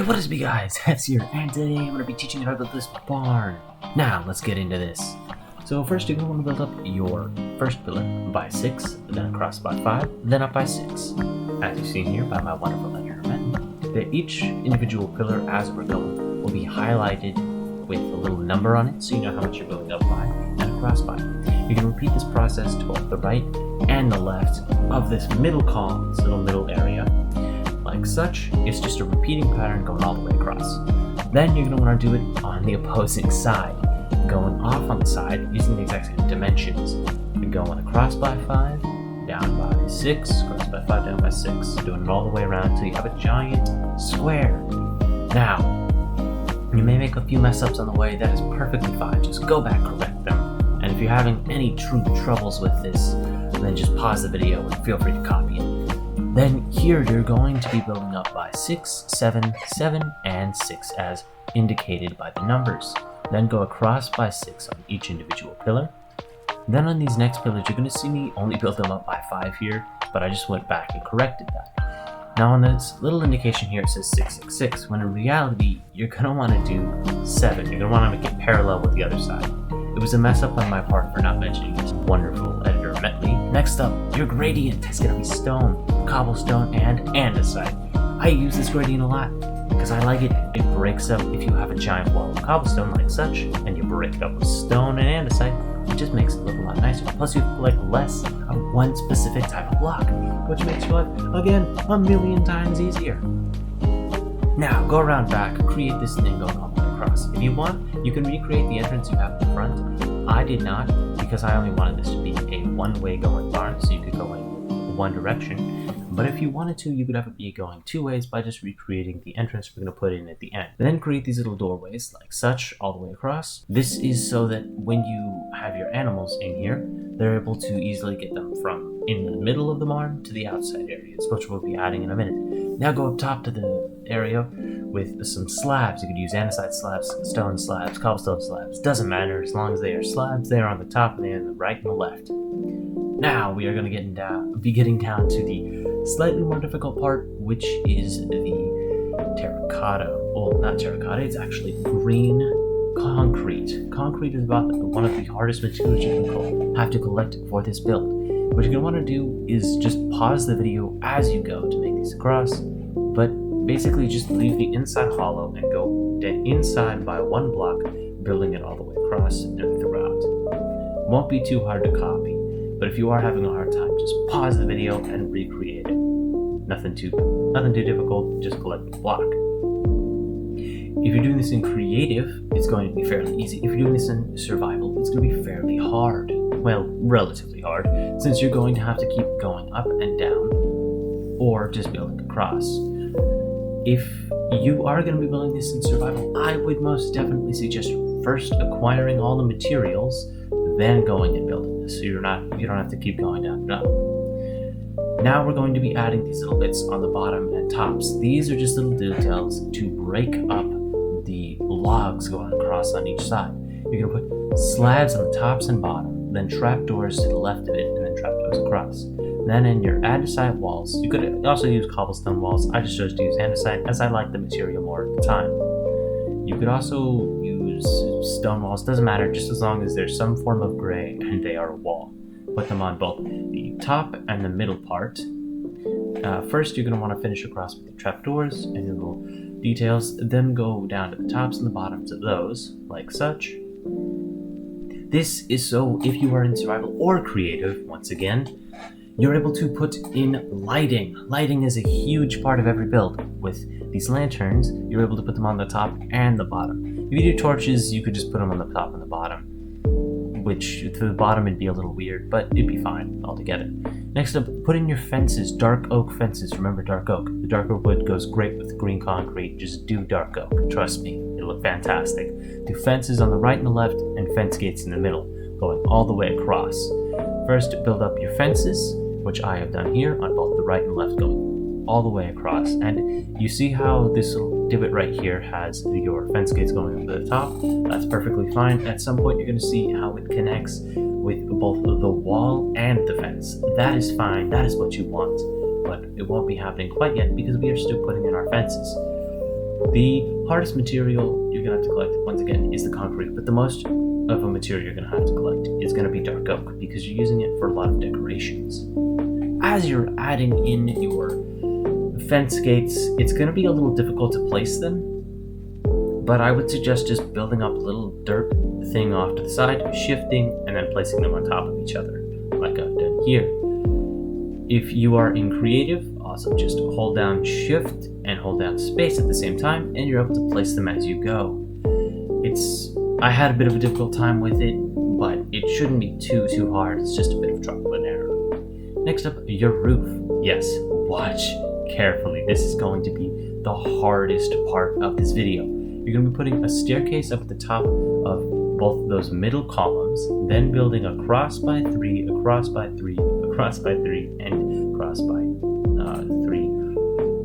What is up, guys? Hefs here, and today I'm going to be teaching you how to build this barn. Now, let's get into this. So first, you're going to want to build up your first pillar by 6, then across by 5, then up by 6. As you've seen here by my wonderful enderman, that each individual pillar as we're going will be highlighted with a little number on it, so you know how much you're building up by and across by. You can repeat this process to both the right and the left of this middle column, this little middle area. Like such, it's just a repeating pattern going all the way across. Then you're going to want to do it on the opposing side, going off on the side using the exact same dimensions. You're going across by 5, down by 6, across by 5, down by 6, doing it all the way around until you have a giant square. Now, you may make a few mess ups on the way, that is perfectly fine, just go back, correct them. And if you're having any true troubles with this, then just pause the video and feel free to copy it. Then here you're going to be building up by 6, 7, 7, and 6 as indicated by the numbers. Then go across by 6 on each individual pillar. Then on these next pillars you're going to see me only build them up by 5 here, but I just went back and corrected that. Now on this little indication here it says 6, 6, 6, when in reality you're going to want to do 7. You're going to want to make it parallel with the other side. It was a mess up on my part for not mentioning this wonderful editor Metley. Next up, your gradient is going to be stone, cobblestone, and andesite. I use this gradient a lot because I like it. It breaks up if you have a giant wall of cobblestone like such, and you break it up with stone and andesite. It just makes it look a lot nicer. Plus you have like less of one specific type of block, which makes your life, again, a million times easier. Now, go around back, create this thing going all the way across. If you want, you can recreate the entrance you have in the front. I did not, because I only wanted this to be a one-way going barn, so you could go in one direction. But if you wanted to, you could have it be going 2 ways by just recreating the entrance we're going to put in at the end. Then create these little doorways, like such, all the way across. This is so that when you have your animals in here, they're able to easily get them from in the middle of the barn to the outside areas, which we'll be adding in a minute. Now go up top to the area with some slabs. You could use andesite slabs, stone slabs, cobblestone slabs. Doesn't matter, as long as they are slabs, they are on the top and they are on the right and the left. Now we are going to be getting down to the slightly more difficult part, which is the terracotta. Well, not terracotta, it's actually green concrete. Concrete is about one of the hardest materials you can have to collect for this build. What you're going to want to do is just pause the video as you go to make these across, but basically just leave the inside hollow and go inside by 1 block, building it all the way across and throughout. Won't be too hard to copy, but if you are having a hard time, just pause the video and recreate it. Nothing too difficult, just collect the block. If you're doing this in creative, it's going to be fairly easy. If you're doing this in survival, it's going to be fairly hard. Well, relatively hard, since you're going to have to keep going up and down, or just building across. If you are going to be building this in survival, I would most definitely suggest first acquiring all the materials, then going and building this, so you don't have to keep going down and up. Now we're going to be adding these little bits on the bottom and tops. These are just little details to break up the logs going across on each side. You're going to put slabs on the tops and bottom, then trapdoors to the left of it, and then trapdoors across. Then in your andesite walls, you could also use cobblestone walls. I just chose to use andesite as I like the material more at the time. You could also use stone walls, doesn't matter, just as long as there's some form of gray and they are a wall. Put them on both the top and the middle part. First, you're going to want to finish across with the trapdoors and your little details, then go down to the tops and the bottoms of those, like such. This is so if you are in survival or creative, once again, you're able to put in lighting. Lighting is a huge part of every build. With these lanterns, you're able to put them on the top and the bottom. If you do torches, you could just put them on the top and the bottom, which to the bottom it'd be a little weird, but it'd be fine altogether. Next up, put in your fences, dark oak fences. Remember dark oak. The dark oak wood goes great with green concrete. Just do dark oak, trust me, it'll look fantastic. Do fences on the right and the left, and fence gates in the middle, going all the way across. First, build up your fences, which I have done here on both the right and left, going all the way across. And you see how this little divot right here has your fence gates going up to the top? That's perfectly fine. At some point you're going to see how it connects with both the wall and the fence. That is fine, that is what you want, but it won't be happening quite yet because we are still putting in our fences. The hardest material you're going to have to collect, once again, is the concrete, but the most of a material you're going to have to collect is going to be dark oak, because you're using it for a lot of decorations. As you're adding in your fence gates, it's going to be a little difficult to place them, but I would suggest just building up a little dirt thing off to the side, shifting, and then placing them on top of each other, like I've done here. If you are in creative, also just hold down shift and hold down space at the same time, and you're able to place them as you go. I had a bit of a difficult time with it, but it shouldn't be too hard. It's just a bit of trial and error. Next up, your roof. Yes, watch carefully. This is going to be the hardest part of this video. You're going to be putting a staircase up at the top of both those middle columns, then building a cross by 3, a cross by 3, a cross by 3, and cross by 3.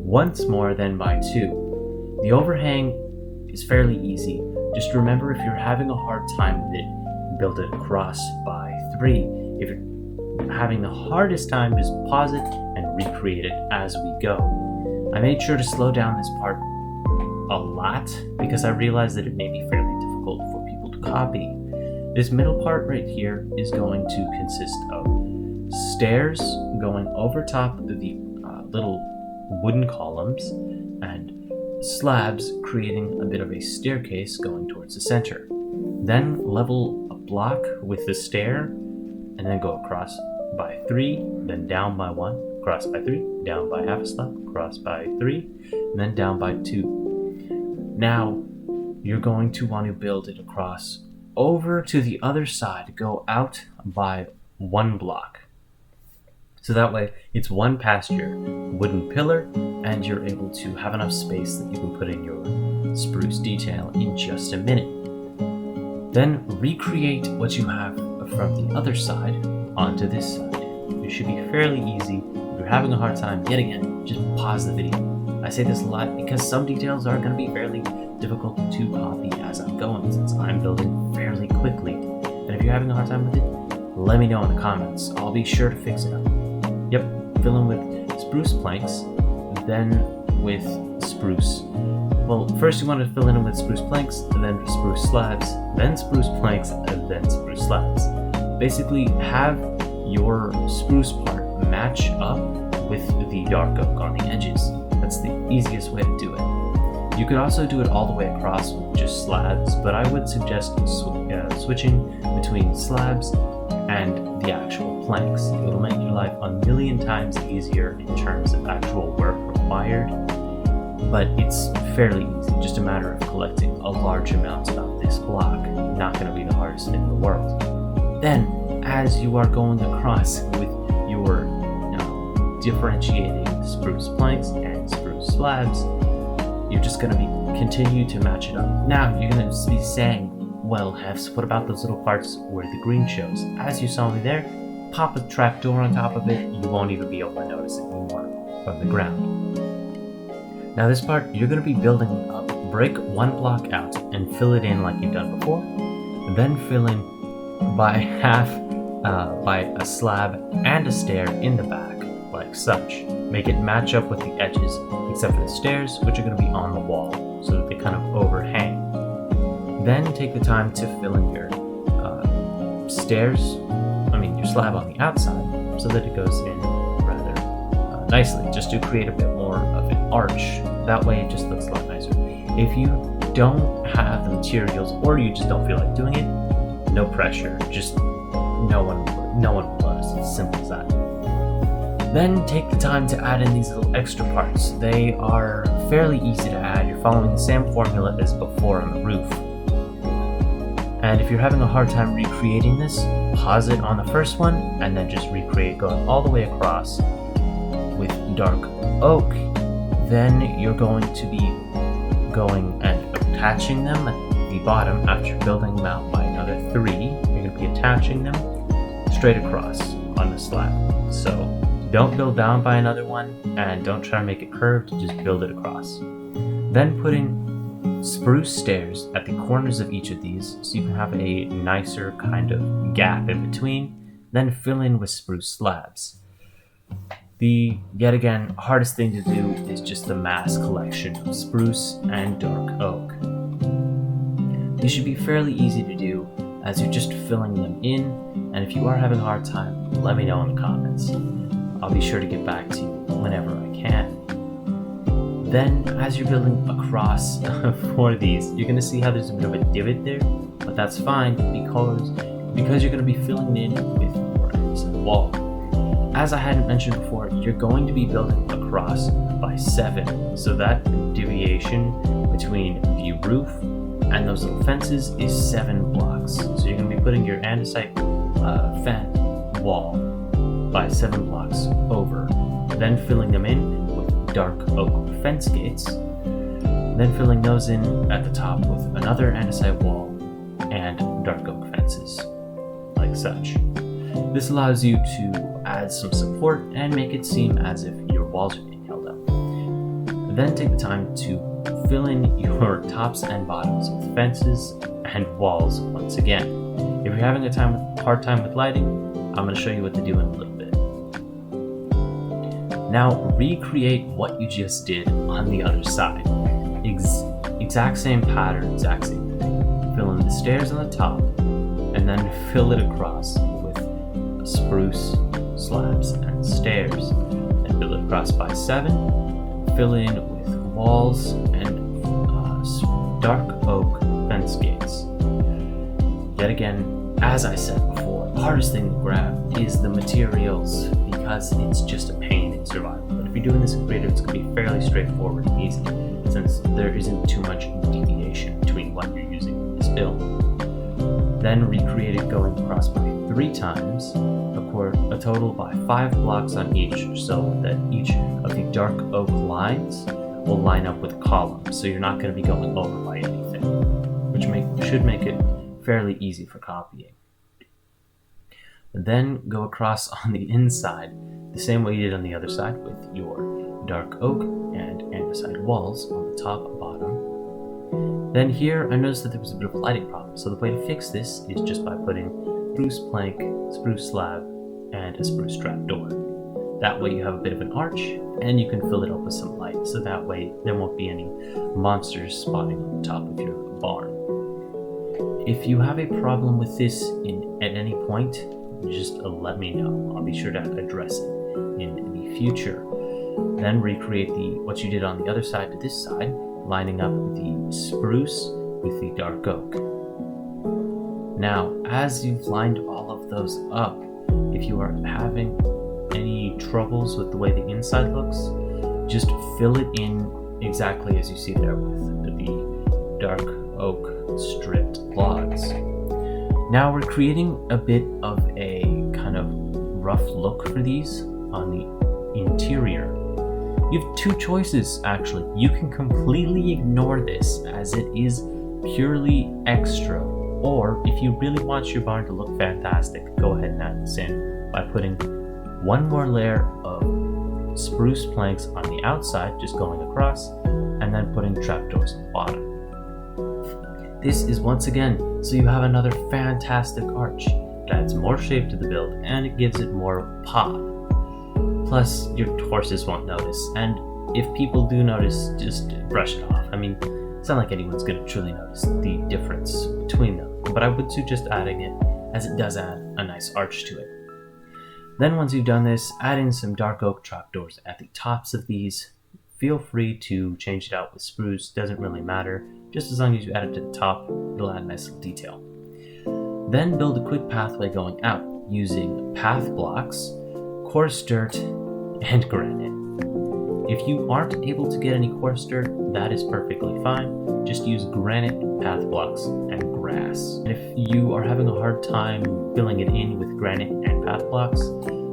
Once more, then by 2. The overhang is fairly easy. Just remember, if you're having a hard time with it, build it across by 3. If you're having the hardest time, just pause it and recreate it as we go. I made sure to slow down this part a lot because I realized that it may be fairly difficult for people to copy. This middle part right here is going to consist of stairs going over top of the little wooden columns and slabs creating a bit of a staircase going towards the center. Then level a block with the stair and then go across by 3, then down by 1, across by 3, down by half a slab, across by 3, and then down by 2. Now you're going to want to build it across over to the other side, go out by 1 block. So that way it's one past your wooden pillar and you're able to have enough space that you can put in your spruce detail in just a minute. Then recreate what you have from the other side onto this side. It should be fairly easy. If you're having a hard time, yet again, just pause the video. I say this a lot because some details are going to be fairly difficult to copy as I'm going, since I'm building fairly quickly. And if you're having a hard time with it, let me know in the comments. I'll be sure to fix it up. Yep, fill in with spruce planks, then with spruce. Well, first you want to fill in with spruce planks, then spruce slabs, then spruce planks, and then spruce slabs. Basically, have your spruce part match up with the dark oak on the edges. That's the easiest way to do it. You could also do it all the way across with just slabs, but I would suggest switching between slabs and the actual planks. It will make your life a million times easier in terms of actual work required, but it's fairly easy, just a matter of collecting a large amount of this block. Not going to be the hardest thing in the world. Then, as you are going across with your differentiating spruce planks and spruce slabs, you're just going to continue to match it up. Now, you're going to be saying, well, Hefs, what about those little parts where the green shows? As you saw me there, pop a trapdoor on top of it, you won't even be able to notice it anymore from the ground. Now this part, you're going to be building up. Break 1 block out and fill it in like you've done before, then fill in by half by a slab and a stair in the back, like such. Make it match up with the edges, except for the stairs, which are going to be on the wall, so that they kind of overhang. Then take the time to fill in your your slab on the outside, so that it goes in rather nicely, just to create a bit more of an arch. That way it just looks a lot nicer. If you don't have the materials, or you just don't feel like doing it, no pressure, just no one will notice. It's as simple as that. Then take the time to add in these little extra parts. They are fairly easy to add. You're following the same formula as before on the roof. And if you're having a hard time recreating this, pause it on the first one and then just recreate going all the way across with dark oak. Then you're going to be going and attaching them at the bottom after building them out by another 3. You're going to be attaching them straight across on the slab. So don't build down by another one and don't try to make it curved, just build it across. Then putting spruce stairs at the corners of each of these so you can have a nicer kind of gap in between, then fill in with spruce slabs. yet again, hardest thing to do is just the mass collection of spruce and dark oak. These should be fairly easy to do as you're just filling them in, and if you are having a hard time, let me know in the comments. I'll be sure to get back to you whenever I can. Then, as you're building across for these, you're going to see how there's a bit of a divot there, but that's fine because you're going to be filling it in with your ends of wall. As I hadn't mentioned before, you're going to be building across by 7, so that deviation between the roof and those little fences is 7 blocks. So you're going to be putting your andesite fence wall by 7 blocks over, then filling them in with dark oak fence gates, then filling those in at the top with another andesite wall and dark oak fences, like such. This allows you to add some support and make it seem as if your walls are being held up. Then take the time to fill in your tops and bottoms with fences and walls once again. If you're having a hard time with lighting, I'm going to show you what to do in a little bit. Now recreate what you just did on the other side. Exact same pattern, exact same thing. Fill in the stairs on the top and then fill it across with spruce, slabs, and stairs. And fill it across by 7. Fill in with walls and dark oak fence gates. Yet again, as I said before, the hardest thing to grab is the materials because it's just a pain in survival. But if you're doing this in creative, it's going to be fairly straightforward and easy since there isn't too much deviation between what you're using in this build. Then recreate it going across by 3 times, a total by 5 blocks on each, so that each of the dark oak lines will line up with columns, so you're not going to be going over by anything, which should make it fairly easy for copying. Then go across on the inside the same way you did on the other side with your dark oak and andesite walls on the top and bottom. Then here I noticed that there was a bit of a lighting problem, so the way to fix this is just by putting spruce plank, spruce slab, and a spruce trapdoor. That way you have a bit of an arch and you can fill it up with some light, so that way there won't be any monsters spawning on the top of your barn. If you have a problem with this at any point, just let me know. I'll be sure to address it in the future. Then recreate what you did on the other side to this side, lining up the spruce with the dark oak. Now, as you've lined all of those up, if you are having any troubles with the way the inside looks, just fill it in exactly as you see there with the dark oak stripped logs. Now we're creating a bit of a kind of rough look for these on the interior. You have 2 choices actually. You can completely ignore this as it is purely extra, or if you really want your barn to look fantastic, go ahead and add this in by putting 1 more layer of spruce planks on the outside, just going across, and then putting trapdoors on the bottom. This is once again so you have another fantastic arch. It adds more shape to the build and it gives it more pop. Plus, your horses won't notice, and if people do notice, just brush it off. I mean, it's not like anyone's going to truly notice the difference between them, but I would suggest adding it as it does add a nice arch to it. Then once you've done this, add in some dark oak trapdoors at the tops of these. Feel free to change it out with spruce, doesn't really matter. Just as long as you add it to the top, it'll add a nice little detail. Then build a quick pathway going out using path blocks, coarse dirt, and granite. If you aren't able to get any coarse dirt, that is perfectly fine. Just use granite, path blocks, and grass. And if you are having a hard time filling it in with granite and path blocks,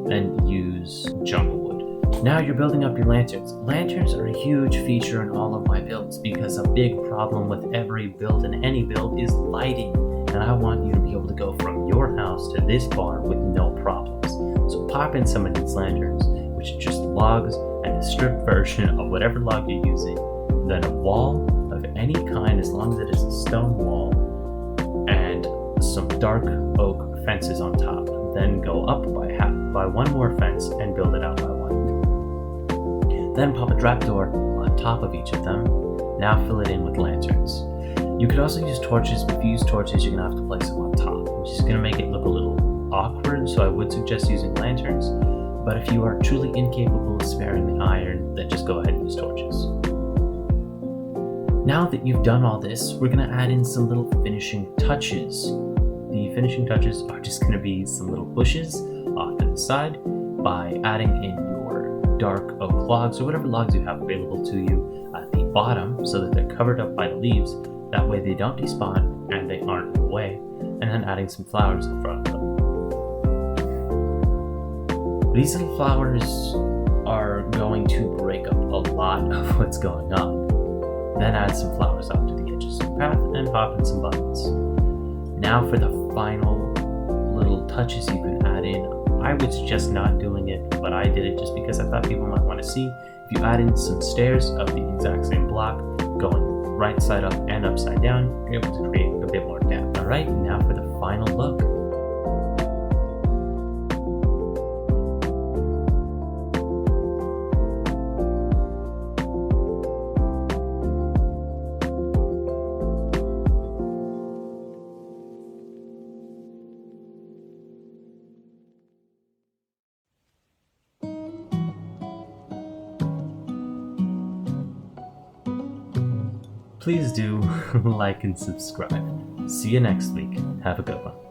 then use jungle wood. Now you're building up your lanterns. Lanterns are a huge feature in all of my builds because a big problem with every build and any build is lighting. And I want you to be able to go from your house to this barn with no problems. So pop in some of these lanterns, which are just logs and a stripped version of whatever log you're using, then a wall of any kind as long as it is a stone wall, and some dark oak fences on top. Then go up by 1 more fence and build it out by 1. Then pop a trapdoor on top of each of them. Now fill it in with lanterns. You could also use torches, but if you use torches, you're going to have to place them on top, which is going to make it look a little awkward, so I would suggest using lanterns. But if you are truly incapable of sparing the iron, then just go ahead and use torches. Now that you've done all this, we're going to add in some little finishing touches. The finishing touches are just going to be some little bushes off to the side by adding in your dark oak logs or whatever logs you have available to you at the bottom so that they're covered up by the leaves. That way they don't despawn and they aren't in the way, and then adding some flowers in front of them. These little flowers are going to break up a lot of what's going on. Then add some flowers off to the edges of the path and pop in some buttons. Now for the final little touches you can add in. I would suggest not doing it, but I did it just because I thought people might want to see. If you add in some stairs of the exact same block, going right side up and upside down, you're able to create a bit more depth. Alright, now for the final look. Please do like and subscribe. See you next week. Have a good one.